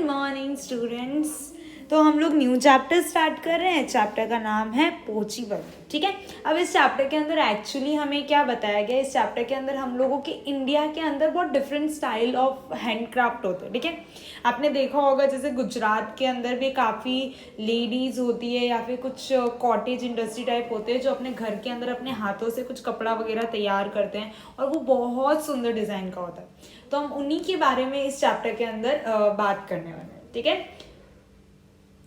Morning students. तो हम लोग न्यू चैप्टर स्टार्ट कर रहे हैं। चैप्टर का नाम है पोचीवल। ठीक है, अब इस चैप्टर के अंदर एक्चुअली हमें क्या बताया गया, इस चैप्टर के अंदर हम लोगों के इंडिया के अंदर बहुत डिफरेंट स्टाइल ऑफ हैंडक्राफ्ट होते हैं। ठीक है, आपने देखा होगा जैसे गुजरात के अंदर भी काफ़ी लेडीज़ होती है या फिर कुछ कॉटेज इंडस्ट्री टाइप होते हैं जो अपने घर के अंदर अपने हाथों से कुछ कपड़ा वगैरह तैयार करते हैं और वो बहुत सुंदर डिज़ाइन का होता है। तो हम उन्हीं के बारे में इस चैप्टर के अंदर बात करने वाले हैं। ठीक है,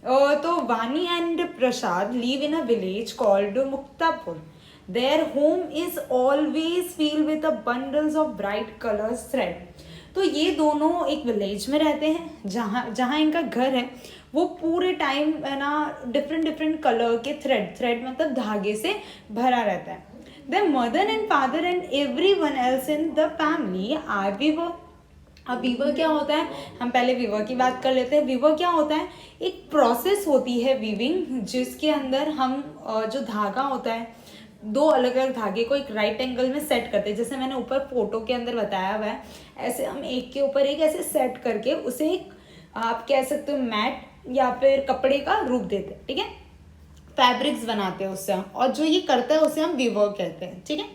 तो वानी and Prasad live in a village called Muktapur. Their home is always field with a bundles of bright colours thread. तो ये दोनों एक विलेज में रहते हैं जहाँ इनका घर है वो पूरे टाइम है ना डिफरेंट डिफरेंट कलर के थ्रेड मतलब धागे से भरा रहता है। Their mother and father and everyone else in the family are weaver। अब वीवर क्या होता है, हम पहले वीवर की बात कर लेते हैं। वीवर क्या होता है, एक प्रोसेस होती है वीविंग जिसके अंदर हम जो धागा होता है दो अलग अलग धागे को एक राइट एंगल में सेट करते हैं। जैसे मैंने ऊपर फोटो के अंदर बताया हुआ है, ऐसे हम एक के ऊपर एक ऐसे सेट करके उसे एक आप कह सकते हो मैट या फिर कपड़े का रूप देते हैं। ठीक है, फैब्रिक्स बनाते हैं उससे हम, और जो ये करता है उसे हम वीवर कहते हैं। ठीक है,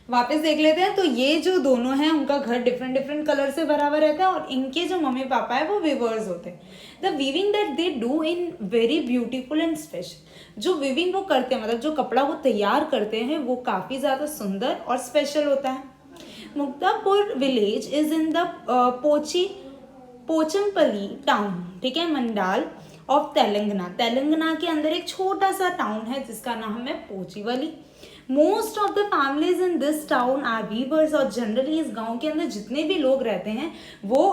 वापस देख लेते हैं। तो ये जो दोनों हैं उनका घर डिफरेंट डिफरेंट कलर से भरा हुआ रहता है और इनके जो मम्मी पापा है वो वीवर्स होते हैं। The weaving that they do in very beautiful and special. जो वीविंग वो करते हैं मतलब जो कपड़ा वो तैयार करते हैं वो काफ़ी ज़्यादा सुंदर और स्पेशल होता है। Muktapur village is in the Pochampally town, ठीक है, मंडाल ऑफ तेलंगाना के अंदर एक छोटा सा टाउन है जिसका नाम है Pochampally. Most of the families in this town are weavers. और जनरली इस गांव के अंदर जितने भी लोग रहते हैं वो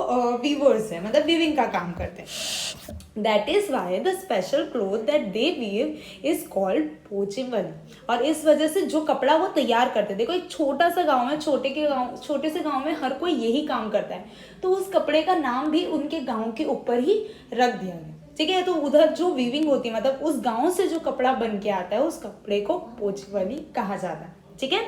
वीवर्स हैं, मतलब वीविंग का काम करते हैं। That is why the special cloth that they weave is called Pochampally. और इस वजह से जो कपड़ा वो तैयार करते हैं, देखो एक छोटा सा गाँव है, छोटे से गाँव में हर कोई यही काम करता है, तो उस कपड़े का नाम भी उनके गाँव के ऊपर ही रख दिया गया। ठीक है, तो उधर जो वीविंग होती है मतलब उस गांव से जो कपड़ा बन के आता है उस कपड़े को पोचीवली कहा जाता है। ठीक है,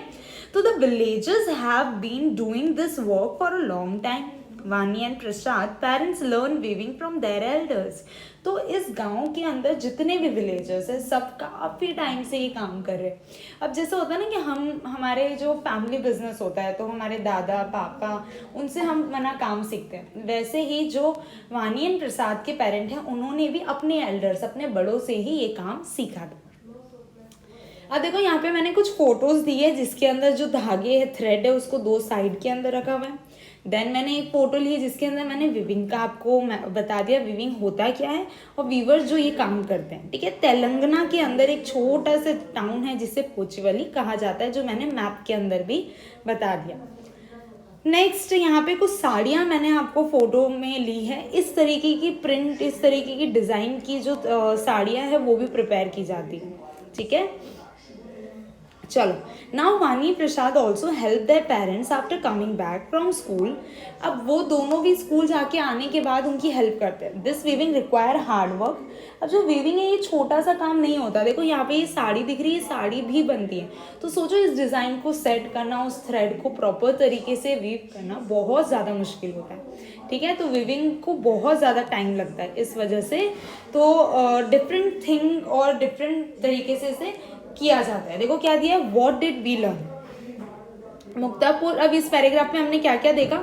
तो the villagers have been doing this work for a long time. Vani and Prasad parents learn weaving from their elders. तो इस गांव के अंदर जितने भी विलेजर्स हैं सब काफ़ी टाइम से ये काम कर रहे हैं। अब जैसे होता है ना कि हमारे जो फैमिली बिजनेस होता है तो हमारे दादा पापा उनसे हम मना काम सीखते हैं, वैसे ही जो वानी एंड प्रसाद के पेरेंट हैं उन्होंने भी अपने एल्डर्स अपने बड़ों से ही ये काम सीखा था। अब देखो यहाँ पे मैंने कुछ फोटोज दी है जिसके अंदर जो धागे है थ्रेड है उसको दो साइड के अंदर रखा हुआ है। देन मैंने एक फोटो ली है जिसके अंदर मैंने विविंग का आपको बता दिया विविंग होता क्या है और वीवर्स जो ये काम करते हैं। ठीक है, तेलंगाना के अंदर एक छोटा सा टाउन है जिसे पोचीवली कहा जाता है, जो मैंने मैप के अंदर भी बता दिया। नेक्स्ट यहाँ पे कुछ साड़ियाँ मैंने आपको फोटो में ली है। इस तरीके की प्रिंट, इस तरीके की डिज़ाइन की जो साड़ियाँ हैं वो भी प्रिपेयर की जाती है। ठीक है, चलो now Vani Prasad also help their parents after coming back from school. अब वो दोनों भी स्कूल जाके आने के बाद उनकी हेल्प करते हैं। This weaving require hard work. अब जो वीविंग है ये छोटा सा काम नहीं होता। देखो यहाँ पे ये साड़ी दिख रही है, साड़ी भी बनती है, तो सोचो इस डिज़ाइन को सेट करना, उस थ्रेड को प्रॉपर तरीके से वीव करना बहुत ज़्यादा मुश्किल होता है। ठीक है, तो वीविंग को बहुत ज़्यादा टाइम लगता है इस वजह से। तो डिफरेंट थिंग और डिफरेंट तरीके से इसे किया जाता है। देखो क्या दिया है, what did we learn Muktapur. अब इस पैराग्राफ में हमने क्या क्या देखा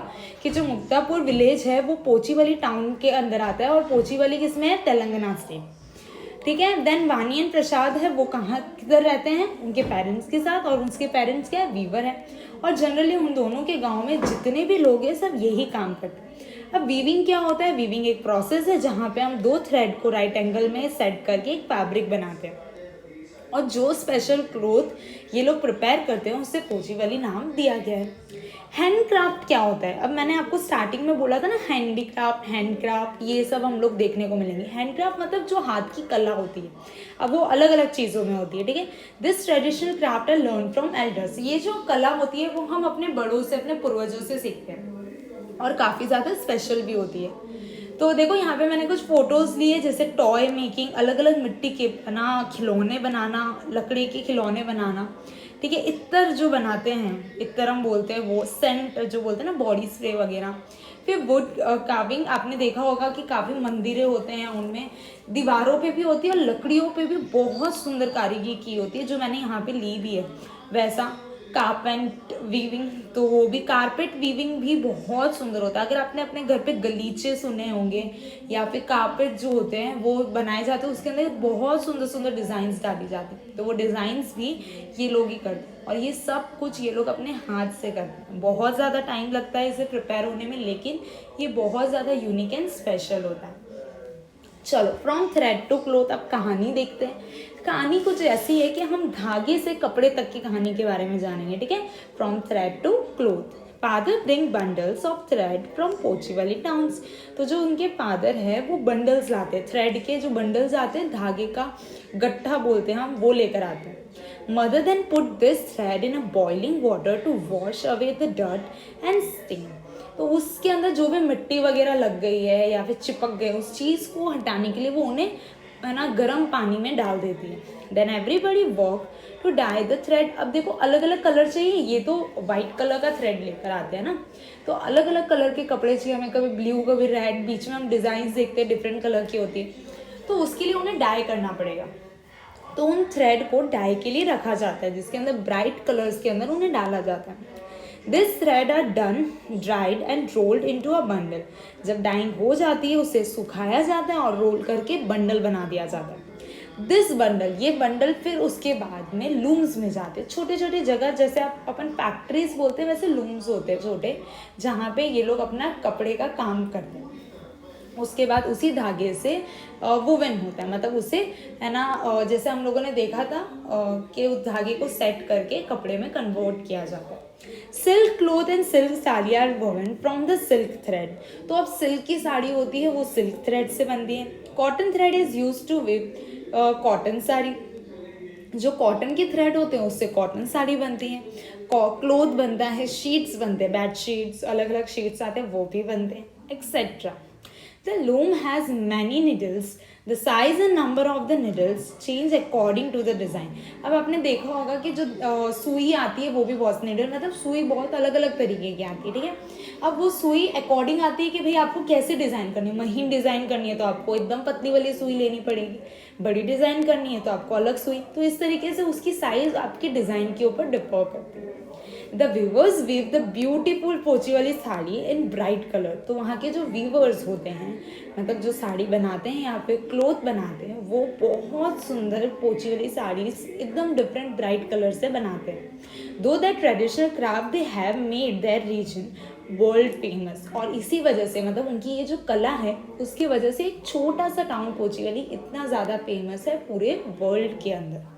कि जो मुक्तापुर विलेज है वो पोचीवली टाउन के अंदर आता है और पोचीवली किसमें है, तेलंगाना स्टेट। ठीक है, देन वानी एंड प्रसाद है वो कहाँ किधर रहते हैं, उनके पेरेंट्स के साथ, और उनके पेरेंट्स क्या है, वीवर है। और जनरली उन दोनों के गाँव में जितने भी लोग हैं सब यही काम करते हैं। अब वीविंग क्या होता है, वीविंग एक प्रोसेस है जहाँ पे हम दो थ्रेड को राइट एंगल में सेट करके एक फैब्रिक बनाते हैं और जो स्पेशल क्लोथ ये लोग प्रिपेयर करते हैं उससे पोचीवली नाम दिया गया है। हैंडक्राफ्ट क्या होता है, अब मैंने आपको स्टार्टिंग में बोला था ना हैंडीक्राफ्ट हैंडक्राफ्ट ये सब हम लोग देखने को मिलेंगे। हैंडक्राफ्ट मतलब जो हाथ की कला होती है, अब वो अलग अलग चीज़ों में होती है। ठीक है, this traditional craft are learn from elders. ये जो कला होती है वो हम अपने बड़ों से अपने पूर्वजों से सीखते हैं और काफ़ी ज़्यादा स्पेशल भी होती है। तो देखो यहाँ पे मैंने कुछ फोटोज़ लिए, जैसे टॉय मेकिंग, अलग अलग मिट्टी के खिलौने बनाना, लकड़ी के खिलौने बनाना। ठीक है। इत्र जो बनाते हैं, इत्र हम बोलते हैं, वो सेंट जो बोलते हैं ना, बॉडी स्प्रे वगैरह। फिर वुड कार्विंग, आपने देखा होगा कि काफ़ी मंदिरें होते हैं, उनमें दीवारों पे भी होती है और लकड़ियों पे भी बहुत सुंदर कारीगरी की होती है, जो मैंने यहाँ पे ली भी है। वैसा कारपेंट वीविंग, तो वो भी कारपेट वीविंग भी बहुत सुंदर होता है। अगर आपने अपने घर पे गलीचे सुने होंगे या फिर कारपेट जो होते हैं वो बनाए जाते हैं, उसके अंदर बहुत सुंदर सुंदर डिज़ाइंस डाली जाती हैं, तो वो डिज़ाइंस भी ये लोग ही करते हैं। और ये सब कुछ ये लोग अपने हाथ से करते हैं। बहुत ज़्यादा टाइम लगता है इसे प्रिपेयर होने में, लेकिन ये बहुत ज़्यादा यूनिक एंड स्पेशल होता है। चलो, फ्रॉम थ्रेड टू क्लोथ, अब कहानी देखते हैं। कहानी कुछ ऐसी है कि हम धागे से कपड़े तक की कहानी के बारे में जानेंगे, ठीक है। From thread to cloth, father bring bundles of thread from Pochampally towns. तो जो उनके फादर है वो बंडल्स लाते हैं, थ्रेड के जो बंडल्स आते हैं, धागे का गट्ठा बोलते हैं हम, वो लेकर आते हैं। Mother then put this thread in a boiling water to wash away the dirt and sting. तो उसके अंदर जो भी मिट्टी वगैरह लग गई है या फिर चिपक गए, उस चीज़ को हटाने के लिए वो उन्हें है ना गर्म पानी में डाल देती है। Then everybody work to dye the thread. अब देखो, अलग अलग कलर चाहिए, ये तो वाइट कलर का थ्रेड लेकर आते हैं ना, तो अलग अलग कलर के कपड़े चाहिए हमें, कभी ब्लू कभी रेड, बीच में हम डिज़ाइन देखते हैं डिफरेंट कलर की होती है, तो उसके लिए उन्हें डाई करना पड़ेगा। तो उन थ्रेड को डाई के लिए रखा जाता है, जिसके अंदर ब्राइट कलर्स के अंदर उन्हें डाला जाता है। This thread are done, dried and rolled into a bundle. जब डाइंग हो जाती है उसे सुखाया जाता है और रोल करके बंडल बना दिया जाता है। दिस बंडल, ये बंडल फिर उसके बाद में लूम्स में जाते हैं, छोटे छोटे जगह, जैसे आप अपन फैक्ट्रीज बोलते हैं वैसे लूम्स होते हैं छोटे, जहाँ पे ये लोग अपना कपड़े का काम करते हैं। उसके बाद उसी धागे से वुवन होता है, मतलब उसे है ना जैसे हम लोगों ने देखा था कि उस धागे को सेट करके कपड़े में कन्वर्ट किया जाता है। Silk cloth and silk sari are woven from the silk thread. तो अब सिल्क की साड़ी होती है वो सिल्क थ्रेड से बनती है। Cotton thread is use to weave cotton sari. जो कॉटन के थ्रेड होते हैं उससे कॉटन साड़ी बनती है। क्लोथ बनता है, शीट्स बनते हैं, बेड शीट्स, अलग अलग शीट्स आते हैं वो भी बनते हैं, etcetera. The loom has many needles. The size and number of the needles change according to the design. अब आपने देखा होगा कि जो सुई आती है वो भी बहुत नीडल, मतलब सुई बहुत अलग अलग तरीके की आती है, ठीक है। अब वो सुई अकॉर्डिंग आती है कि भाई आपको कैसे डिज़ाइन करनी है। महीन डिज़ाइन करनी है तो आपको एकदम पतली वाली सुई लेनी पड़ेगी, बड़ी डिज़ाइन करनी है तो आपको अलग सुई। तो इस तरीके से उसकी साइज आपकी डिज़ाइन के ऊपर डिफर करती है। The weavers weave the beautiful Pochampally sari in bright colour. तो वहाँ के जो वीवर्स होते हैं, मतलब जो साड़ी बनाते हैं, यहाँ पे क्लोथ बनाते हैं, वो बहुत सुंदर पोची वाली साड़ी एकदम डिफरेंट ब्राइट कलर से बनाते हैं। दो that traditional craft they have made their region world famous. और इसी वजह से, मतलब उनकी ये जो कला है उसकी वजह से एक छोटा सा टाउन पोचीवली इतना ज़्यादा फेमस है पूरे वर्ल्ड के अंदर।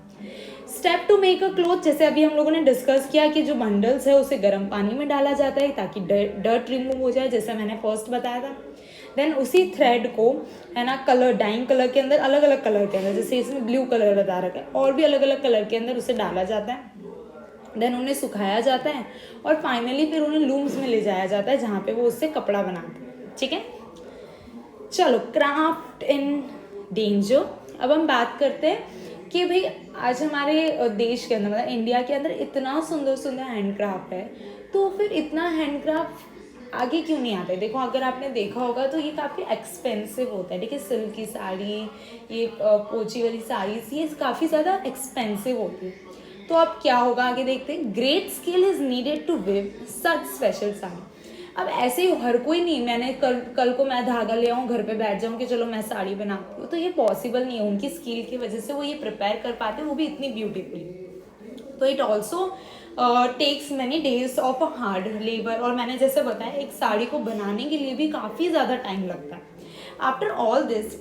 Step to make a cloth, जैसे अभी हम लोगों ने डिस्कस किया कि जो बंडल्स है उसे गर्म पानी में डाला जाता है ताकि डर्ट रिमूव हो जाए, जैसा मैंने फर्स्ट बताया था। देन उसी थ्रेड को है ना कलर, डाइंग कलर के अंदर, अलग अलग कलर के अंदर, जैसे इसमें ब्लू कलर बता रखा है, और भी अलग अलग कलर के अंदर उसे डाला जाता है। देन उन्हें सुखाया जाता है और फाइनली फिर उन्हें लूम्स में ले जाया जाता है, जहाँ पे वो उससे कपड़ा बनाते हैं, ठीक है। चलो, क्राफ्ट इन डेंजर। अब हम बात करते हैं कि भाई आज हमारे देश के अंदर, मतलब इंडिया के अंदर इतना सुंदर सुंदर हैंडक्राफ्ट है, तो फिर इतना हैंडक्राफ्ट आगे क्यों नहीं आता है। देखो, अगर आपने देखा होगा तो ये काफ़ी एक्सपेंसिव होता है, ठीक है। सिल्क की साड़ी, ये पोची वाली साड़ीज, ये काफ़ी ज़्यादा एक्सपेंसिव होती है। तो अब क्या होगा आगे देखते हैं। Great skill is needed to weave such special sari. अब ऐसे ही हर कोई नहीं, मैंने कल को मैं धागा ले आऊँ, घर पे बैठ जाऊँ कि चलो मैं साड़ी बनाती हूँ, तो ये पॉसिबल नहीं है। उनकी स्किल की वजह से वो ये प्रिपेयर कर पाते हैं, वो भी इतनी ब्यूटीफुली। तो it also takes many days of a hard labour. और मैंने जैसे बताया, एक साड़ी को बनाने के लिए भी काफ़ी ज़्यादा टाइम लगता है। After all this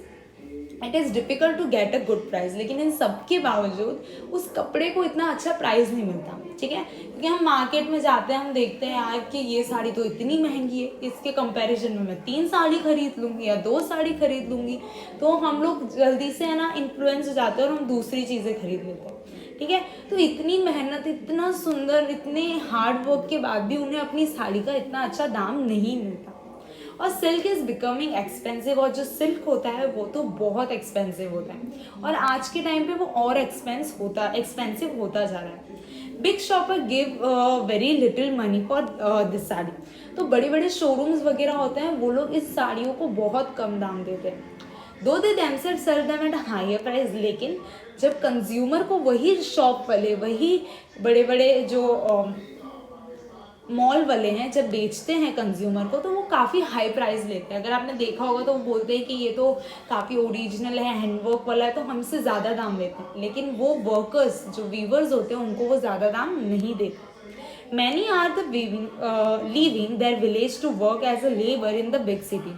it is difficult to get a good price. लेकिन इन सब के बावजूद उस कपड़े को इतना अच्छा प्राइस नहीं मिलता, ठीक है। क्योंकि हम मार्केट में जाते हैं, हम देखते हैं यार कि ये साड़ी तो इतनी महंगी है, इसके कंपैरिजन में मैं 3 साड़ी खरीद लूँगी या 2 साड़ी खरीद लूँगी। तो हम लोग जल्दी से है ना इन्फ्लुएंस हो जाते हैं और हम दूसरी चीज़ें खरीद लेते हैं, ठीक है। तो इतनी मेहनत, इतना सुंदर, इतने हार्ड वर्क के बाद भी उन्हें अपनी साड़ी का इतना अच्छा दाम नहीं मिलता। और सिल्क इज़ बिकमिंग एक्सपेंसिव। और जो सिल्क होता है वो तो बहुत एक्सपेंसिव होता है, और आज के टाइम पे वो और एक्सपेंसिव होता जा रहा है। Big shopper give very little money for this sari. तो बड़े बड़े शोरूम्स वगैरह होते हैं, वो लोग इस साड़ियों को बहुत कम दाम देते हैं, दो दे themselves sell them at a higher price। लेकिन जब कंज्यूमर को वही शॉप वाले, वही बड़े बड़े जो मॉल वाले हैं, जब बेचते हैं कंज्यूमर को, तो वो काफ़ी हाई प्राइस लेते हैं। अगर आपने देखा होगा तो वो बोलते हैं कि ये तो काफ़ी ओरिजिनल है, हैंडवर्क वाला है, तो हमसे ज़्यादा दाम लेते हैं। लेकिन वो वर्कर्स जो वीवर्स होते हैं उनको वो ज़्यादा दाम नहीं देते। Many are the leaving their village to work as a labor in the big city।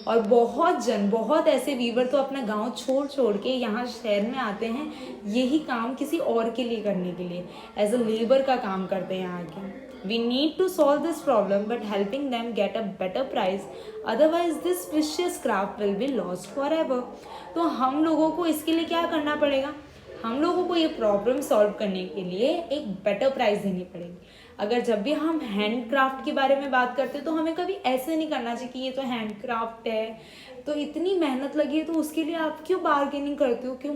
और बहुत ऐसे वीवर तो अपना गांव छोड़ के यहाँ शहर में आते हैं, यही काम किसी और के लिए करने के लिए एज अ लेबर का काम करते हैं यहाँ के। We need to solve this problem but helping them get a better price, otherwise this precious craft will be lost forever। तो हम लोगों को इसके लिए क्या करना पड़ेगा? हम लोगों को ये प्रॉब्लम सॉल्व करने के लिए एक बेटर प्राइस देनी पड़ेगी। अगर जब भी हम हैंड क्राफ्ट के बारे में बात करते हैं तो हमें कभी ऐसे नहीं करना चाहिए कि ये तो हैंड क्राफ्ट है, तो इतनी मेहनत लगी है, तो उसके लिए आप क्यों बार्गेनिंग करते हो, क्यों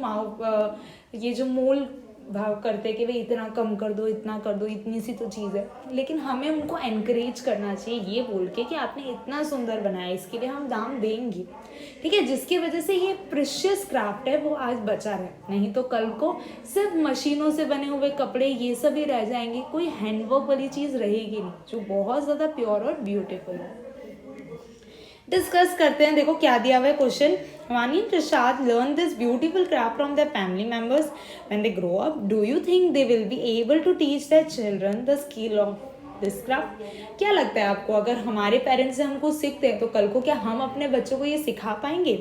ये जो मोल भाव करते हैं कि भाई इतना कम कर दो, इतना कर दो, इतनी सी तो चीज़ है। लेकिन हमें उनको एनकरेज करना चाहिए ये बोल के कि आपने इतना सुंदर बनाया, इसके लिए हम दाम देंगे, ठीक है, जिसकी वजह से ये प्रेशियस क्राफ्ट है वो आज बचा रहे। नहीं तो कल को सिर्फ मशीनों से बने हुए कपड़े ये सभी रह जाएंगे, कोई हैंडवर्क वाली चीज़ रहेगी नहीं जो बहुत ज़्यादा प्योर और ब्यूटीफुल है। डिस्कस करते हैं, देखो क्या दिया हुआ है question. Vani Prasad learn this beautiful craft from their family members when they grow up. Do you think they will be able to teach their children the skill of this craft? क्या लगता है आपको, अगर हमारे पेरेंट्स से हम कुछ सीखते हैं तो कल को क्या हम अपने बच्चों को ये सिखा पाएंगे?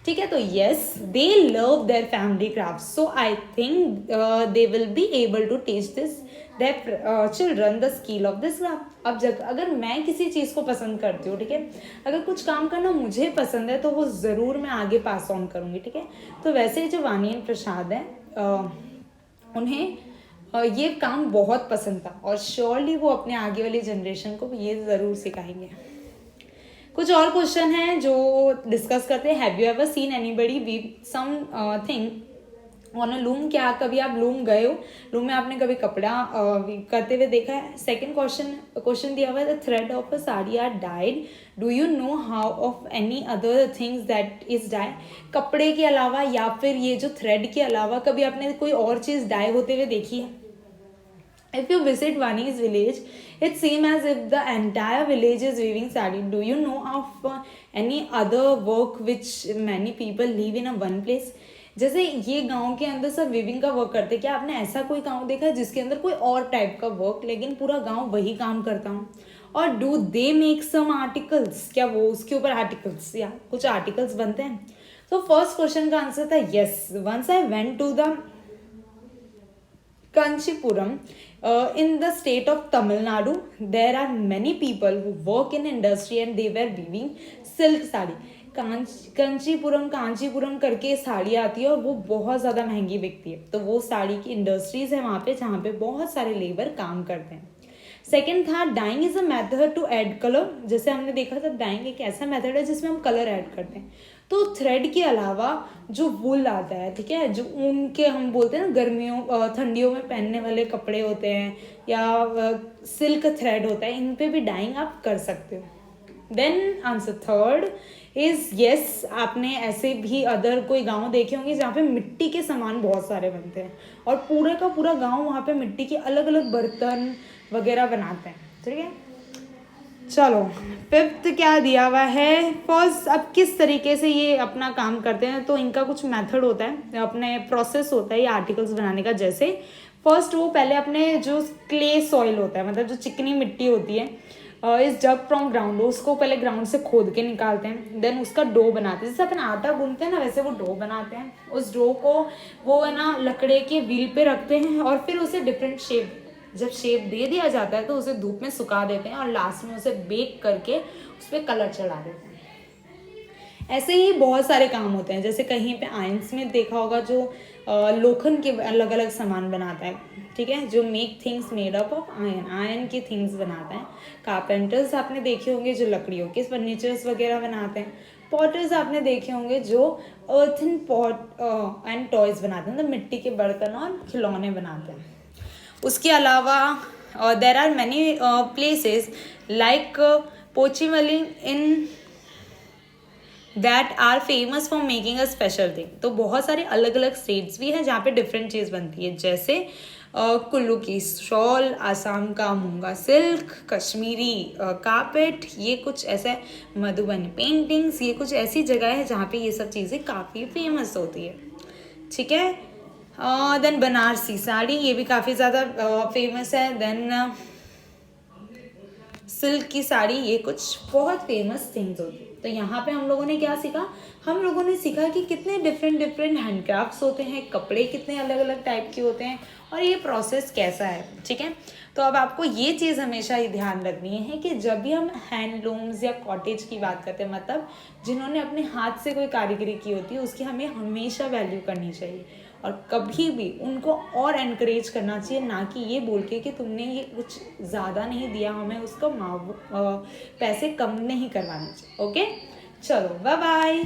ठीक है, तो yes, they love their family craft, so I think they will be able to teach this their children the skill of this craft. अब अगर मैं किसी चीज़ को पसंद करती हूँ, ठीक है, अगर कुछ काम करना मुझे पसंद है तो वो ज़रूर मैं आगे पास ऑन करूँगी, ठीक है। तो वैसे जो वानियन प्रसाद है उन्हें ये काम बहुत पसंद था और श्योरली वो अपने आगे वाली जनरेशन को ये ज़रूर सिखाएंगे। कुछ और क्वेश्चन हैं जो डिस्कस करते हैं। Have you ever seen anybody weave something on a loom? क्या कभी आप लूम गए हो? लूम में आपने कभी कपड़ा करते हुए देखा है? सेकंड क्वेश्चन दिया हुआ है, the thread of a sari are dyed, do you know how of any other things that is dye? कपड़े के अलावा या फिर ये जो थ्रेड के अलावा कभी आपने कोई और चीज़ डाई होते हुए देखी है? If you visit Vani's village, it seems as if the entire village is weaving sari. Do you know of any other work which many people live in a one place? जैसे ये गांव के अंदर सब वीविंग का work करते, क्या आपने ऐसा कोई गांव देखा है जिसके अंदर कोई और टाइप का वर्क लेकिन पूरा गांव वही काम करता हूँ? और do they make some articles? क्या वो उसके ऊपर आर्टिकल्स या कुछ आर्टिकल्स बनते हैं? तो फर्स्ट क्वेश्चन का आंसर था yes. Once I went to the Kanchipuram in the state of Tamil Nadu, there are many people who work in industry and they were weaving silk sari. Kanchipuram करके साड़ी आती है और वो बहुत ज़्यादा महंगी बिकती है, तो वो साड़ी की इंडस्ट्रीज है वहाँ पे जहाँ पे बहुत सारे लेबर काम करते हैं। सेकेंड था dyeing is a method to add colour. जैसे हमने देखा था डाइंग एक ऐसा मेथड है जिसमें हम कलर ऐड करते हैं। तो थ्रेड के अलावा जो वूल आता है, ठीक है, जो ऊन के हम बोलते हैं ना गर्मियों ठंडियों में पहनने वाले कपड़े होते हैं या सिल्क थ्रेड होता है, इन पे भी डाइंग आप कर सकते हो। Then answer third is yes, आपने ऐसे भी अदर कोई गांव देखे होंगे जहाँ पे मिट्टी के सामान बहुत सारे बनते हैं और पूरे का पूरा गांव वहाँ पे मिट्टी के अलग अलग बर्तन वगैरह बनाते हैं, ठीक है। चलो फिफ्थ क्या दिया हुआ है, फर्स्ट अब किस तरीके से ये अपना काम करते हैं, तो इनका कुछ मेथड होता है, अपने प्रोसेस होता है ये आर्टिकल्स बनाने का। जैसे फर्स्ट वो पहले अपने जो क्ले सॉइल होता है, मतलब जो चिकनी मिट्टी होती है, इस जग फ्रॉम ग्राउंड, उसको पहले ग्राउंड से खोद के निकालते हैं। देन उसका डो बनाते हैं, जैसे अपन आटा गूंथते हैं ना वैसे वो डो बनाते हैं। उस डो को वो है ना लकड़े के व्हील पे रखते हैं और फिर उसे डिफरेंट शेप, जब शेप दे दिया जाता है तो उसे धूप में सुखा देते हैं और लास्ट में उसे बेक करके उस पर कलर चढ़ा देते हैं। ऐसे ही बहुत सारे काम होते हैं। जैसे कहीं पे आयंस में देखा होगा जो लोखंड के अलग अलग सामान बनाता है, ठीक है, जो make things made up of iron की थिंग्स बनाता है। कारपेंटर्स आपने देखे होंगे जो लकड़ियों के फर्नीचर्स वगैरह बनाते हैं। पॉटर्स आपने देखे होंगे जो अर्थन पॉट एंड टॉयज बनाते हैं, मतलब मिट्टी के बर्तन और खिलौने बनाते हैं। उसके अलावा there are many places like Pochampally in that are famous for making a special thing. तो बहुत सारे अलग अलग स्टेट्स भी हैं जहाँ पे डिफरेंट चीज़ बनती है, जैसे कुल्लू की शॉल, आसाम का मूंगा सिल्क, कश्मीरी कारपेट, ये कुछ ऐसे मधुबनी पेंटिंग्स, ये कुछ ऐसी जगह है जहाँ पे ये सब चीज़ें काफ़ी फेमस होती है। ठीक है, देन बनारसी साड़ी, ये भी काफ़ी ज़्यादा फेमस है। देन सिल्क की साड़ी, ये कुछ बहुत फेमस थिंग्स होती है। तो यहाँ पे हम लोगों ने क्या सीखा, हम लोगों ने सीखा कि कितने डिफरेंट डिफरेंट हैंडक्राफ्ट्स होते हैं, कपड़े कितने अलग अलग टाइप के होते हैं और ये प्रोसेस कैसा है। ठीक है, तो अब आपको ये चीज़ हमेशा ही ध्यान रखनी है कि जब भी हम हैंडलूम्स या कॉटेज की बात करते हैं, मतलब जिन्होंने अपने हाथ से कोई कारीगरी की होती है, उसकी हमें हमेशा वैल्यू करनी चाहिए और कभी भी उनको और एनकरेज करना चाहिए, ना कि ये बोल के कि तुमने ये कुछ ज़्यादा नहीं दिया, हमें उसका पैसे कम नहीं करवाने चाहिए। ओके, चलो बाय बाय।